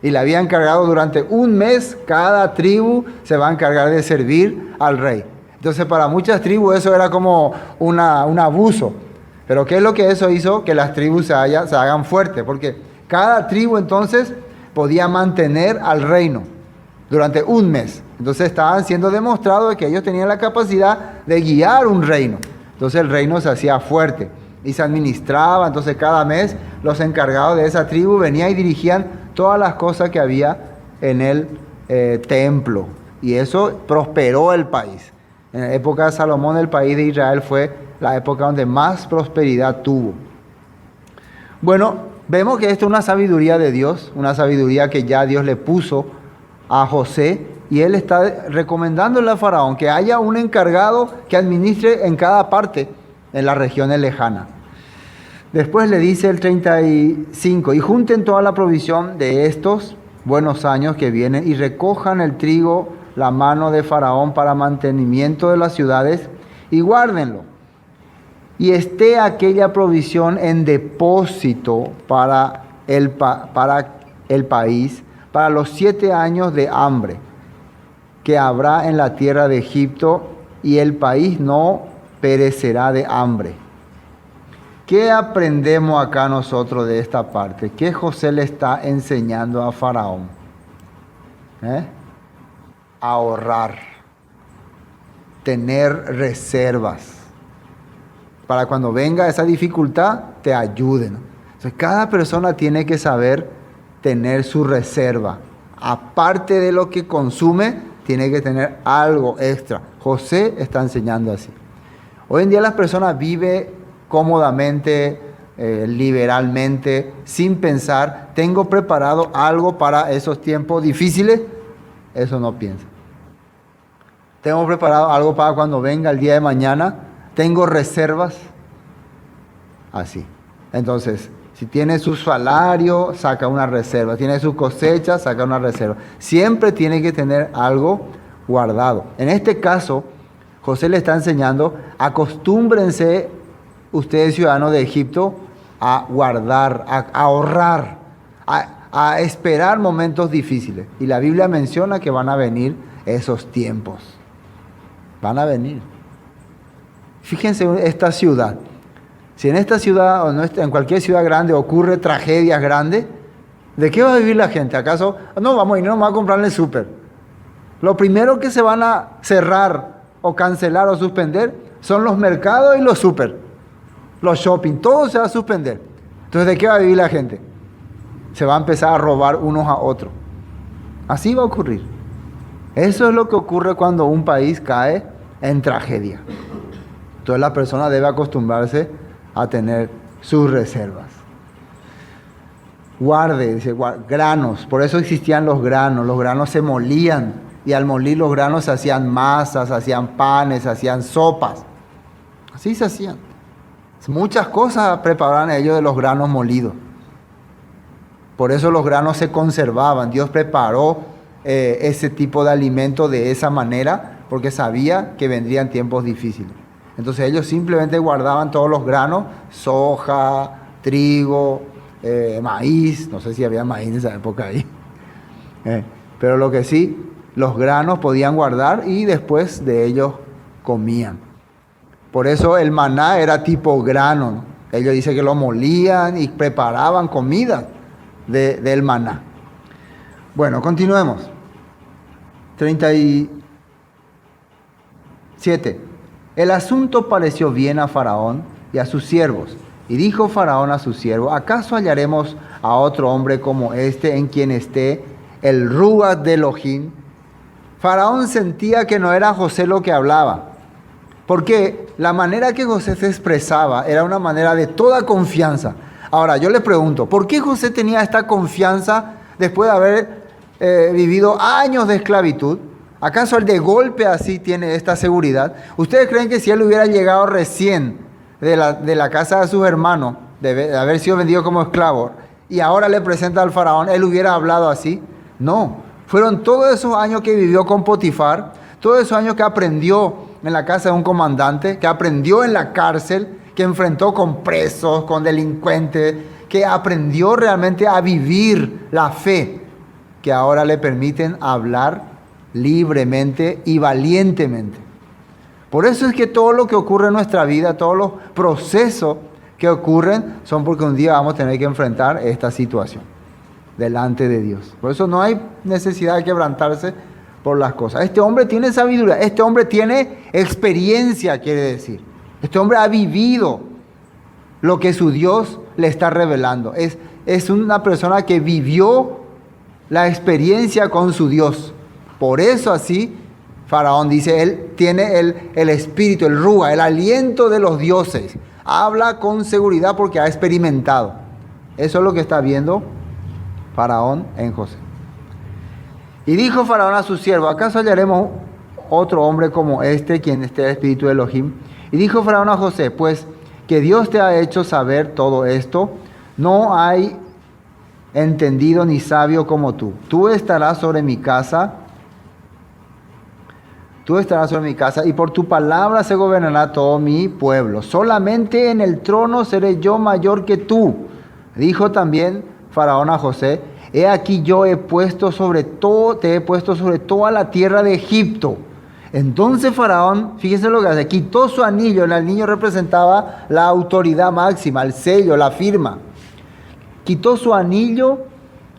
[SPEAKER 4] Y le había encargado durante un mes, cada tribu se va a encargar de servir al rey. Entonces para muchas tribus eso era como un abuso. Pero ¿qué es lo que eso hizo? Que las tribus se hagan fuertes. Porque cada tribu entonces podía mantener al reino durante un mes. Entonces estaban siendo demostrados que ellos tenían la capacidad de guiar un reino. Entonces el reino se hacía fuerte y se administraba. Entonces cada mes los encargados de esa tribu venían y dirigían todas las cosas que había en el templo. Y eso prosperó el país. En la época de Salomón, el país de Israel fue la época donde más prosperidad tuvo. Bueno, vemos que esto es una sabiduría de Dios, una sabiduría que ya Dios le puso a José, y él está recomendándole a Faraón que haya un encargado que administre en cada parte en las regiones lejanas. Después le dice el 35, y junten toda la provisión de estos buenos años que vienen y recojan el trigo, la mano de Faraón para mantenimiento de las ciudades, y guárdenlo. Y esté aquella provisión en depósito para el país, para los 7 años de hambre que habrá en la tierra de Egipto, y el país no perecerá de hambre. ¿Qué aprendemos acá nosotros de esta parte? ¿Qué José le está enseñando a Faraón? Ahorrar, tener reservas, para cuando venga esa dificultad te ayuden. Entonces, cada persona tiene que saber tener su reserva. Aparte de lo que consume, tiene que tener algo extra. José está enseñando así. Hoy en día las personas viven cómodamente, liberalmente, sin pensar, tengo preparado algo para esos tiempos difíciles. Eso no piensa. Tengo preparado algo para cuando venga el día de mañana. Tengo reservas. Así. Entonces, si tiene su salario, saca una reserva. Tiene su cosecha, saca una reserva. Siempre tiene que tener algo guardado. En este caso, José le está enseñando, acostúmbrense ustedes ciudadanos de Egipto a guardar, a ahorrar, a esperar momentos difíciles. Y la Biblia menciona que van a venir esos tiempos. Van a venir. Fíjense esta ciudad. Si en esta ciudad o en cualquier ciudad grande ocurre tragedias grandes, ¿de qué va a vivir la gente? ¿Acaso no vamos a ir nomás a comprarle el súper? Lo primero que se van a cerrar o cancelar o suspender son los mercados y los súper, los shopping, todo se va a suspender. Entonces, ¿de qué va a vivir la gente? Se va a empezar a robar unos a otros. Así va a ocurrir. Eso es lo que ocurre cuando un país cae en tragedia. Entonces la persona debe acostumbrarse a tener sus reservas. Guarde, dice, granos. Por eso existían los granos se molían, y al molir los granos se hacían masas, se hacían panes, se hacían sopas. Así se hacían. Muchas cosas preparaban ellos de los granos molidos. Por eso los granos se conservaban. Dios preparó ese tipo de alimento de esa manera, porque sabía que vendrían tiempos difíciles. Entonces ellos simplemente guardaban todos los granos, soja, trigo, maíz. No sé si había maíz en esa época ahí. Pero lo que sí, los granos podían guardar y después de ellos comían. Por eso el maná era tipo grano, ¿no? Ellos dicen que lo molían y preparaban comida del maná. Bueno, continuemos. 37. El asunto pareció bien a Faraón y a sus siervos. Y dijo Faraón a sus siervos: ¿acaso hallaremos a otro hombre como este en quien esté el Ruach de Elohim? Faraón sentía que no era José lo que hablaba, porque la manera que José se expresaba era una manera de toda confianza. Ahora, yo le pregunto, ¿por qué José tenía esta confianza después de haber vivido años de esclavitud? ¿Acaso él de golpe así tiene esta seguridad? ¿Ustedes creen que si él hubiera llegado recién de la casa de sus hermanos, de haber sido vendido como esclavo, y ahora le presenta al faraón, él hubiera hablado así? No. Fueron todos esos años que vivió con Potifar, todos esos años que aprendió en la casa de un comandante, que aprendió en la cárcel, que enfrentó con presos, con delincuentes, que aprendió realmente a vivir la fe, que ahora le permiten hablar libremente y valientemente. Por eso es que todo lo que ocurre en nuestra vida, todos los procesos que ocurren, son porque un día vamos a tener que enfrentar esta situación delante de Dios. Por eso no hay necesidad de quebrantarse por las cosas. Este hombre tiene sabiduría, este hombre tiene experiencia, quiere decir. Este hombre ha vivido lo que su Dios le está revelando. Es una persona que vivió la experiencia con su Dios. Por eso así Faraón dice, él tiene el espíritu, el Ruach, el aliento de los dioses. Habla con seguridad porque ha experimentado. Eso es lo que está viendo Faraón en José. Y dijo Faraón a su siervo: ¿acaso hallaremos otro hombre como este, quien esté el espíritu de Elohim? Y dijo Faraón a José: pues que Dios te ha hecho saber todo esto, no hay entendido ni sabio como tú. Tú estarás sobre mi casa, y por tu palabra se gobernará todo mi pueblo. Solamente en el trono seré yo mayor que tú. Dijo también Faraón a José: he aquí yo te he puesto sobre toda la tierra de Egipto. Entonces Faraón, fíjense lo que hace, quitó su anillo. El anillo representaba la autoridad máxima, el sello, la firma. Quitó su anillo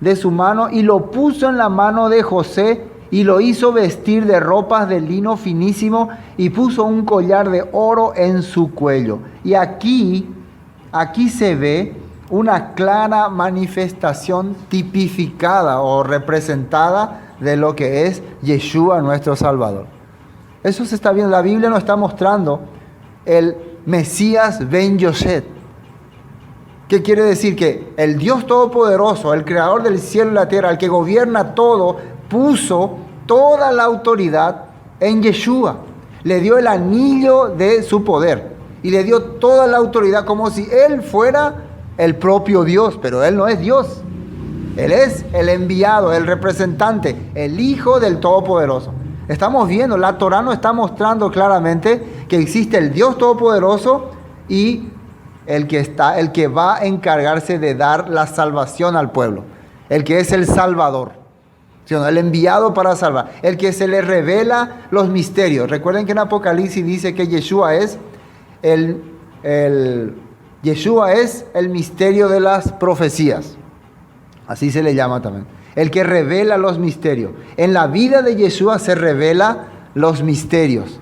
[SPEAKER 4] de su mano y lo puso en la mano de José y lo hizo vestir de ropas de lino finísimo y puso un collar de oro en su cuello. Y aquí se ve una clara manifestación tipificada o representada de lo que es Yeshua, nuestro Salvador. Eso se está viendo. La Biblia nos está mostrando el Mesías Ben Yosef. ¿Qué quiere decir? Que el Dios Todopoderoso, el Creador del cielo y la tierra, el que gobierna todo, puso toda la autoridad en Yeshua. Le dio el anillo de su poder y le dio toda la autoridad como si Él fuera el propio Dios. Pero Él no es Dios. Él es el enviado, el representante, el Hijo del Todopoderoso. Estamos viendo, la Torá nos está mostrando claramente que existe el Dios Todopoderoso y el que va a encargarse de dar la salvación al pueblo, el que es el Salvador, ¿sí o no? El enviado para salvar, el que se le revela los misterios. Recuerden que en Apocalipsis dice que Yeshua es el misterio de las profecías, así se le llama también, el que revela los misterios. En la vida de Yeshua se revela los misterios,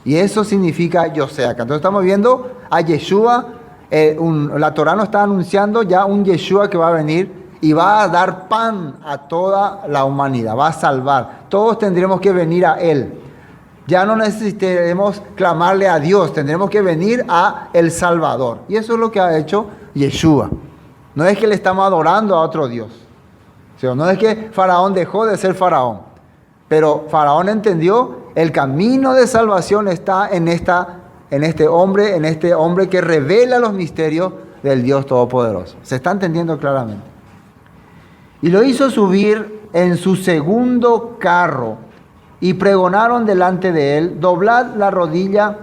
[SPEAKER 4] y eso significa Yoseaca. Entonces estamos viendo a Yeshua. La Torá nos está anunciando ya un Yeshua que va a venir y va a dar pan a toda la humanidad, va a salvar. Todos tendremos que venir a Él. Ya no necesitaremos clamarle a Dios, tendremos que venir a el Salvador. Y eso es lo que ha hecho Yeshua. No es que le estamos adorando a otro Dios. ¿Sí? No es que Faraón dejó de ser Faraón. Pero Faraón entendió el camino de salvación está en este hombre que revela los misterios del Dios Todopoderoso. Se está entendiendo claramente. Y lo hizo subir en su segundo carro y pregonaron delante de él: doblad la rodilla,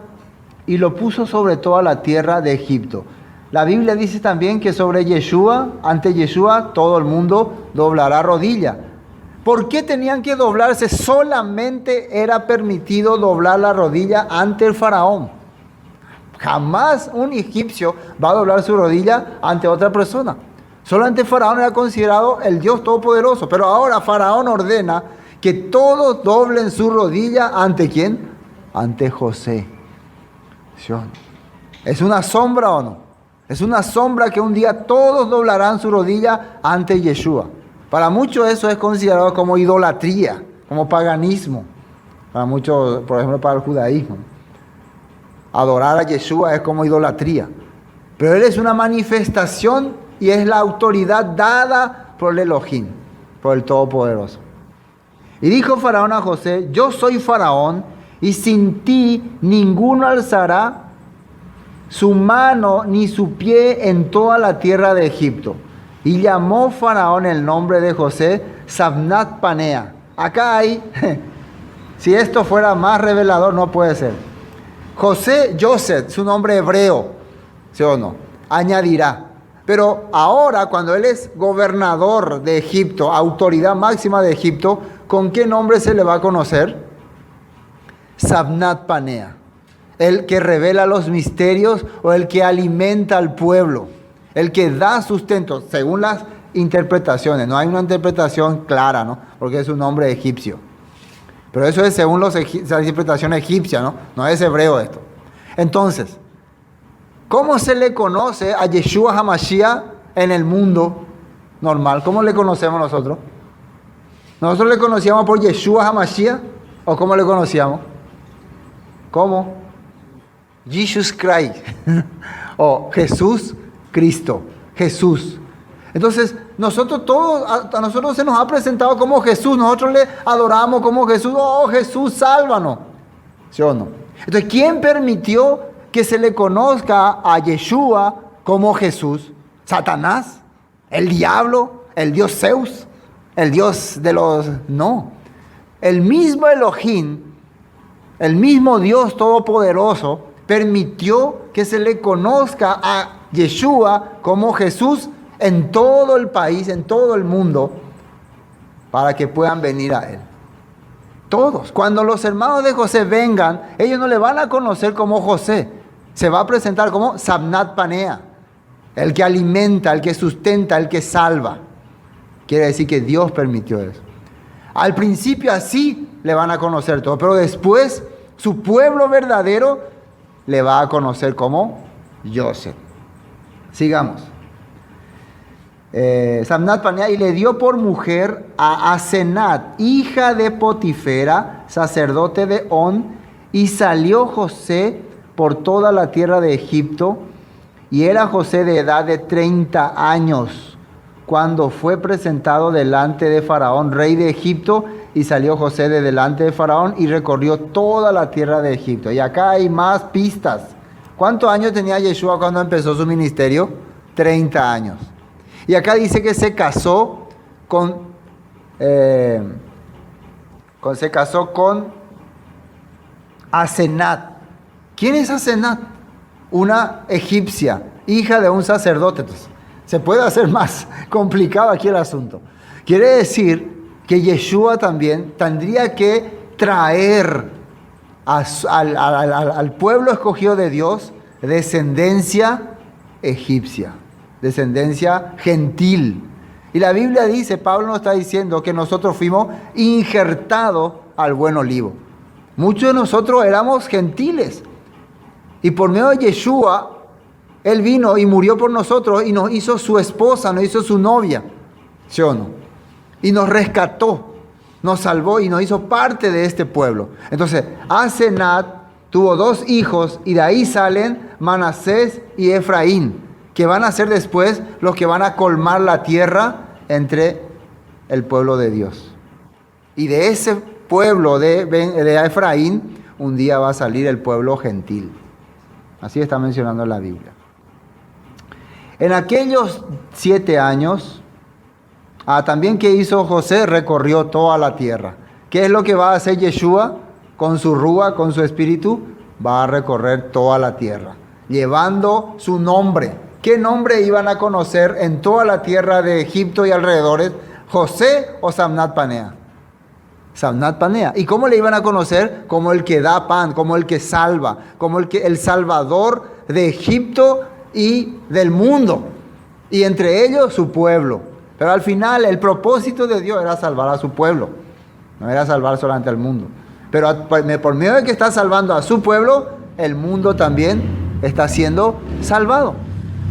[SPEAKER 4] y lo puso sobre toda la tierra de Egipto. La Biblia dice también que sobre Yeshua, ante Yeshua, todo el mundo doblará rodilla. ¿Por qué tenían que doblarse? Solamente era permitido doblar la rodilla ante el faraón. Jamás un egipcio va a doblar su rodilla ante otra persona. Solamente Faraón era considerado el Dios Todopoderoso. Pero ahora Faraón ordena que todos doblen su rodilla ¿ante quién? Ante José. ¿Es una sombra o no? Es una sombra que un día todos doblarán su rodilla ante Yeshua. Para muchos eso es considerado como idolatría, como paganismo. Para muchos, por ejemplo, para el judaísmo. Adorar a Yeshua es como idolatría. Pero Él es una manifestación y es la autoridad dada por el Elohim, por el Todopoderoso. Y dijo Faraón a José: yo soy Faraón, y sin ti ninguno alzará su mano ni su pie en toda la tierra de Egipto. Y llamó Faraón el nombre de José Sabnat Panea. Acá hay, si esto fuera más revelador, no puede ser. Joseph, su nombre hebreo, ¿sí o no? Añadirá. Pero ahora, cuando él es gobernador de Egipto, autoridad máxima de Egipto, ¿con qué nombre se le va a conocer? Sabnat Panea. El que revela los misterios o el que alimenta al pueblo. El que da sustento, según las interpretaciones. No hay una interpretación clara, ¿no? Porque es un nombre egipcio. Pero eso es según la interpretación egipcia, ¿no? No es hebreo esto. Entonces, ¿cómo se le conoce a Yeshua HaMashiach en el mundo normal? ¿Cómo le conocemos nosotros? ¿Nosotros le conocíamos por Yeshua HaMashiach? ¿O cómo le conocíamos? ¿Cómo? Jesus Christ. O Jesús Cristo. Jesús. Entonces, nosotros todos, a nosotros se nos ha presentado como Jesús, nosotros le adoramos como Jesús. Oh, Jesús, sálvanos. ¿Sí o no? Entonces, ¿quién permitió que se le conozca a Yeshua como Jesús? ¿Satanás? ¿El diablo? ¿El dios Zeus? ¿El dios de los...? No. El mismo Elohim, el mismo Dios Todopoderoso, permitió que se le conozca a Yeshua como Jesús en todo el país, en todo el mundo, para que puedan venir a Él. Todos. Cuando los hermanos de José vengan, ellos no le van a conocer como José. Se va a presentar como Sabnat Panea, el que alimenta, el que sustenta, el que salva. Quiere decir que Dios permitió eso. Al principio así le van a conocer todo, pero después su pueblo verdadero le va a conocer como Yosef. Sigamos. Sabnat Panea, y le dio por mujer a Asenat, hija de Potifera, sacerdote de On, y salió José por toda la tierra de Egipto, y era José de edad de 30 años, cuando fue presentado delante de Faraón, rey de Egipto, y salió José de delante de Faraón y recorrió toda la tierra de Egipto. Y acá hay más pistas. ¿Cuántos años tenía Yeshua cuando empezó su ministerio? 30 años. Y acá dice que se casó con Asenat. ¿Quién es Asenat? Una egipcia, hija de un sacerdote. Entonces, se puede hacer más complicado aquí el asunto. Quiere decir que Yeshua también tendría que traer al pueblo escogido de Dios descendencia egipcia, descendencia gentil. Y la Biblia dice, Pablo nos está diciendo que nosotros fuimos injertados al buen olivo. Muchos de nosotros éramos gentiles. Y por medio de Yeshua, Él vino y murió por nosotros y nos hizo su esposa, nos hizo su novia. ¿Sí o no? Y nos rescató, nos salvó y nos hizo parte de este pueblo. Entonces, Asenat tuvo 2 hijos y de ahí salen Manasés y Efraín, que van a ser después los que van a colmar la tierra entre el pueblo de Dios. Y de ese pueblo de Efraín, un día va a salir el pueblo gentil. Así está mencionando la Biblia. En aquellos 7 años, también que hizo José, recorrió toda la tierra. ¿Qué es lo que va a hacer Yeshua con su rúa, con su espíritu? Va a recorrer toda la tierra, llevando su nombre. ¿Qué nombre iban a conocer en toda la tierra de Egipto y alrededores? ¿José o Sabnat Panea? Sabnat Panea. ¿Y cómo le iban a conocer? Como el que da pan, como el que salva, como el salvador de Egipto y del mundo. Y entre ellos su pueblo. Pero al final el propósito de Dios era salvar a su pueblo. No era salvar solamente al mundo. Pero por medio de que está salvando a su pueblo, el mundo también está siendo salvado.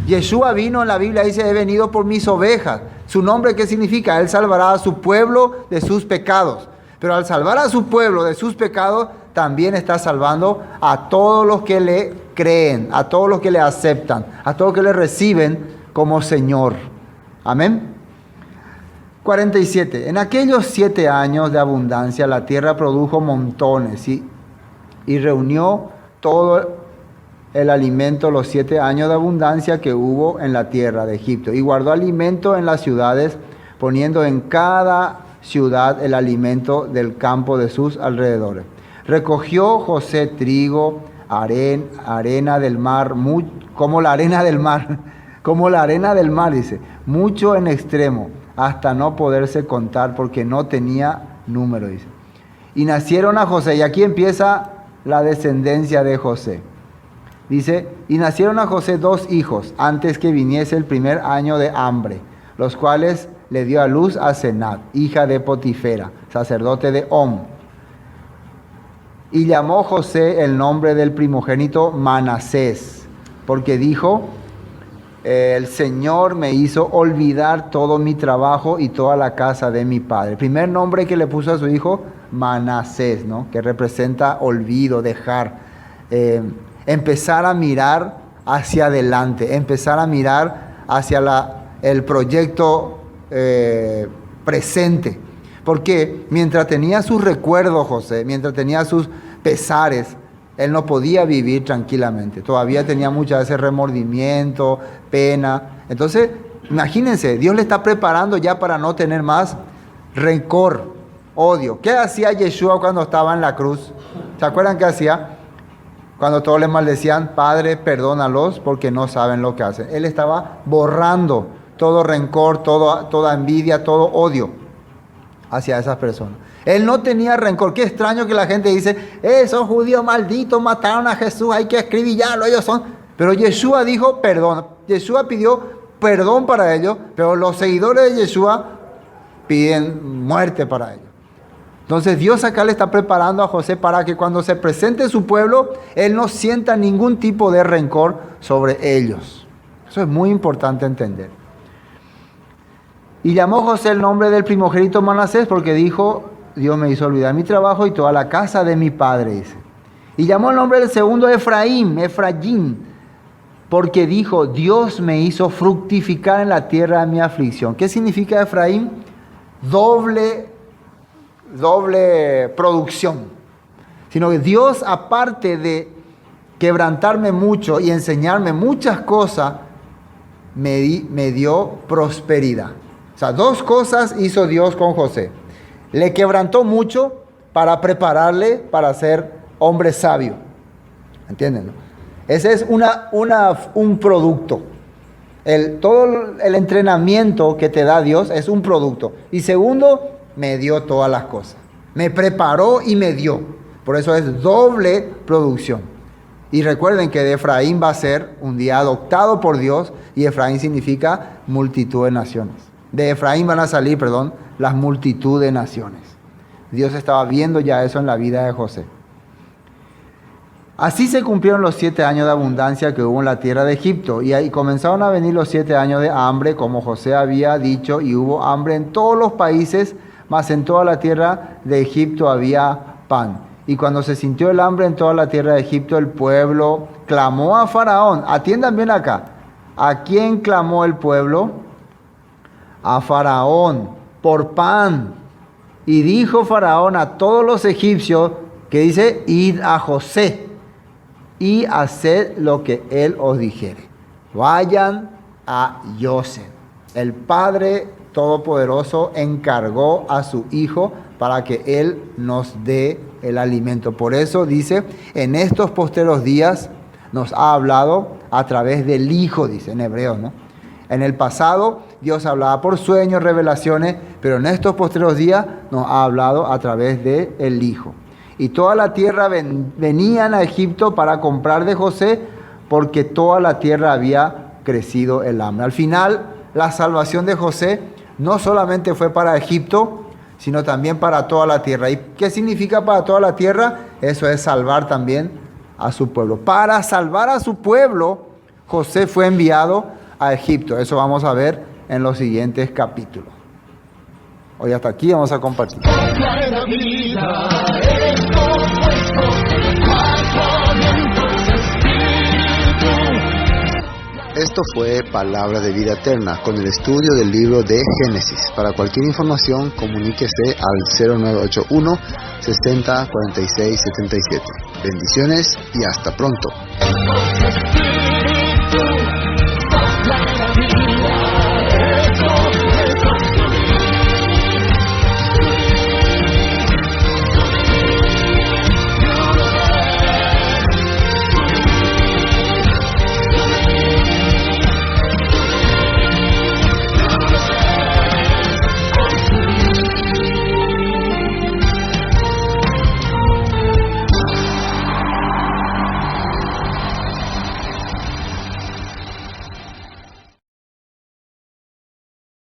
[SPEAKER 4] Yeshua vino, en la Biblia dice, he venido por mis ovejas. ¿Su nombre qué significa? Él salvará a su pueblo de sus pecados. Pero al salvar a su pueblo de sus pecados, también está salvando a todos los que le creen, a todos los que le aceptan, a todos los que le reciben como Señor. Amén. 47. En aquellos 7 años de abundancia, la tierra produjo montones y reunió todo el alimento, los 7 años de abundancia que hubo en la tierra de Egipto. Y guardó alimento en las ciudades, poniendo en cada ciudad el alimento del campo de sus alrededores. Recogió José trigo, arena del mar, como la arena del mar, dice, mucho en extremo, hasta no poderse contar porque no tenía número, dice. Y nacieron a José, y aquí empieza la descendencia de José. Dice, y nacieron a José 2 hijos antes que viniese el primer año de hambre, los cuales le dio a luz a Asenat, hija de Potifera, sacerdote de On. Y llamó José el nombre del primogénito Manasés, porque dijo, el Señor me hizo olvidar todo mi trabajo y toda la casa de mi padre. El primer nombre que le puso a su hijo, Manasés, ¿no? Que representa olvido, dejar, empezar a mirar hacia adelante, empezar a mirar hacia el proyecto presente. Porque mientras tenía sus recuerdos José, mientras tenía sus pesares, él no podía vivir tranquilamente. Todavía tenía muchas veces remordimiento, pena. Entonces, imagínense, Dios le está preparando ya para no tener más rencor, odio. ¿Qué hacía Yeshua cuando estaba en la cruz? ¿Se acuerdan qué hacía? Cuando todos le maldecían, Padre, perdónalos porque no saben lo que hacen. Él estaba borrando todo rencor, toda envidia, todo odio hacia esas personas. Él no tenía rencor. Qué extraño que la gente dice, esos judíos malditos mataron a Jesús, hay que escribillarlo, ellos son... Pero Yeshua dijo perdón. Yeshua pidió perdón para ellos, pero los seguidores de Yeshua piden muerte para ellos. Entonces Dios acá le está preparando a José para que cuando se presente su pueblo, él no sienta ningún tipo de rencor sobre ellos. Eso es muy importante entender. Y llamó José el nombre del primogénito Manasés porque dijo, Dios me hizo olvidar mi trabajo y toda la casa de mi padre, dice. Y llamó el nombre del segundo Efraín, porque dijo, Dios me hizo fructificar en la tierra de mi aflicción. ¿Qué significa Efraín? Doble producción. Sino que Dios, aparte de quebrantarme mucho y enseñarme muchas cosas, me dio prosperidad. O sea, dos cosas hizo Dios con José. Le quebrantó mucho para prepararle para ser hombre sabio. ¿Entienden? Ese es un producto. Todo el entrenamiento que te da Dios es un producto. Y segundo, me dio todas las cosas. Me preparó y me dio. Por eso es doble producción. Y recuerden que de Efraín va a ser un día adoptado por Dios. Y Efraín significa multitud de naciones. De Efraín van a salir, las multitud de naciones. Dios estaba viendo ya eso en la vida de José. Así se cumplieron los 7 años de abundancia que hubo en la tierra de Egipto. Y ahí comenzaron a venir los 7 años de hambre, como José había dicho, y hubo hambre en todos los países, mas en toda la tierra de Egipto había pan. Y cuando se sintió el hambre en toda la tierra de Egipto, el pueblo clamó a Faraón. Atiendan bien acá. ¿A quién clamó el pueblo? A Faraón, por pan. Y dijo Faraón a todos los egipcios, que dice, id a José y haced lo que él os dijere. Vayan a José. El Padre Todopoderoso encargó a su Hijo para que Él nos dé el alimento. Por eso dice, en estos postreros días nos ha hablado a través del Hijo, dice en hebreo, ¿no? En el pasado Dios hablaba por sueños, revelaciones, pero en estos postreros días nos ha hablado a través del Hijo. Y toda la tierra venían a Egipto para comprar de José, porque toda la tierra había crecido el hambre. Al final, la salvación de José no solamente fue para Egipto, sino también para toda la tierra. ¿Y qué significa para toda la tierra? Eso es salvar también a su pueblo. Para salvar a su pueblo, José fue enviado a Egipto. Eso vamos a ver en los siguientes capítulos. Hoy hasta aquí vamos a compartir.
[SPEAKER 1] Esto fue Palabra de Vida Eterna con el estudio del libro de Génesis. Para cualquier información, comuníquese al 0981 60 46 77. Bendiciones y hasta pronto.